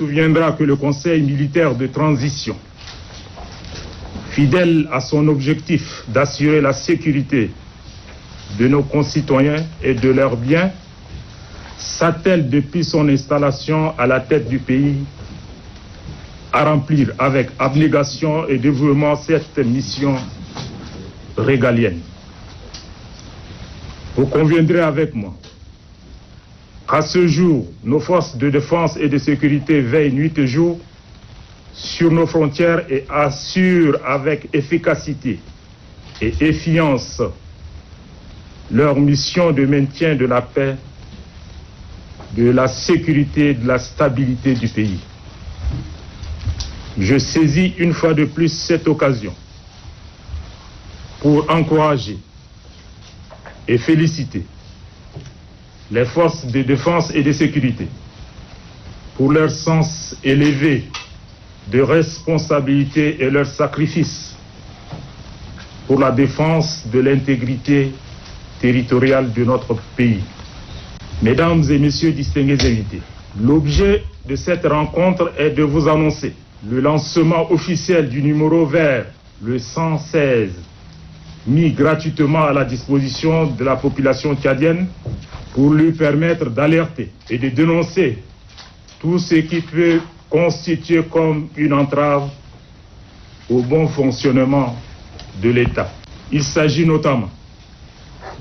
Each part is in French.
souviendra que le Conseil militaire de transition, fidèle à son objectif d'assurer la sécurité de nos concitoyens et de leurs biens, s'attelle depuis son installation à la tête du pays à remplir avec abnégation et dévouement cette mission régalienne. Vous conviendrez avec moi qu'à ce jour, nos forces de défense et de sécurité veillent nuit et jour sur nos frontières et assurent avec efficacité et effiance leur mission de maintien de la paix, de la sécurité et de la stabilité du pays. Je saisis une fois de plus cette occasion pour encourager et féliciter les forces de défense et de sécurité pour leur sens élevé de responsabilité et leur sacrifice pour la défense de l'intégrité territoriale de notre pays. Mesdames et messieurs distingués invités, l'objet de cette rencontre est de vous annoncer le lancement officiel du numéro vert, le 116, mis gratuitement à la disposition de la population tchadienne pour lui permettre d'alerter et de dénoncer tout ce qui peut constituer comme une entrave au bon fonctionnement de l'État. Il s'agit notamment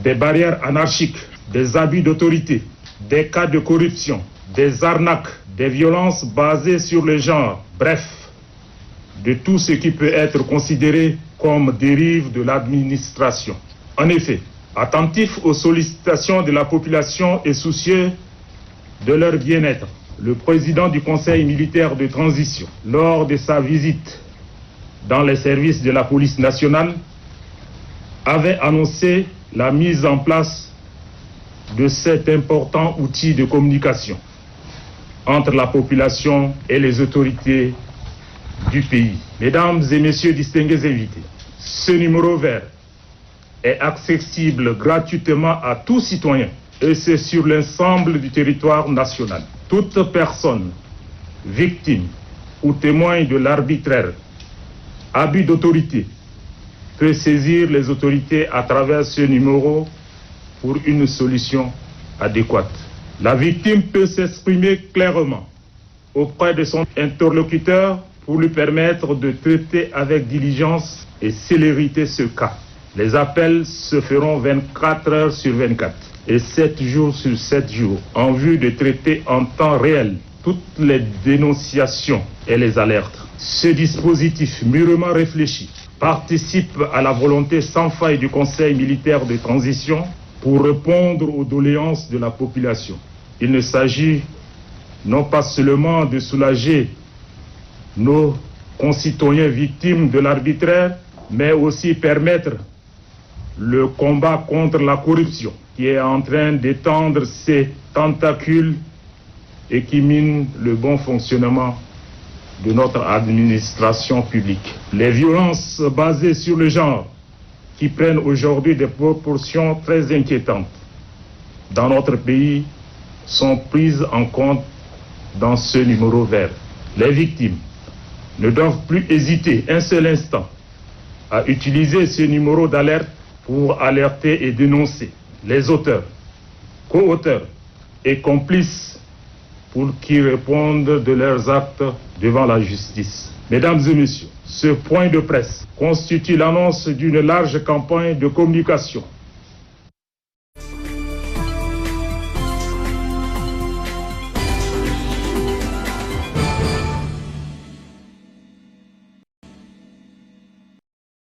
des barrières anarchiques, des abus d'autorité, des cas de corruption, des arnaques, des violences basées sur le genre, bref, de tout ce qui peut être considéré comme dérive de l'administration. En effet, attentif aux sollicitations de la population et soucieux de leur bien-être, le président du Conseil militaire de transition, lors de sa visite dans les services de la police nationale, avait annoncé la mise en place de cet important outil de communication entre la population et les autorités du pays. Mesdames et messieurs distingués invités, ce numéro vert est accessible gratuitement à tout citoyen et c'est sur l'ensemble du territoire national. Toute personne victime ou témoin de l'arbitraire, abus d'autorité, peut saisir les autorités à travers ce numéro pour une solution adéquate. La victime peut s'exprimer clairement auprès de son interlocuteur pour lui permettre de traiter avec diligence et célérité ce cas. Les appels se feront 24 heures sur 24 et 7 jours sur 7 jours en vue de traiter en temps réel toutes les dénonciations et les alertes. Ce dispositif mûrement réfléchi participe à la volonté sans faille du Conseil militaire de transition pour répondre aux doléances de la population. Il ne s'agit non pas seulement de soulager nos concitoyens victimes de l'arbitraire, mais aussi permettre le combat contre la corruption qui est en train d'étendre ses tentacules et qui mine le bon fonctionnement de notre administration publique. Les violences basées sur le genre qui prennent aujourd'hui des proportions très inquiétantes dans notre pays sont prises en compte dans ce numéro vert. Les victimes ne doivent plus hésiter un seul instant à utiliser ce numéro d'alerte pour alerter et dénoncer les auteurs, co-auteurs et complices pour qu'ils répondent de leurs actes devant la justice. Mesdames et messieurs, ce point de presse constitue l'annonce d'une large campagne de communication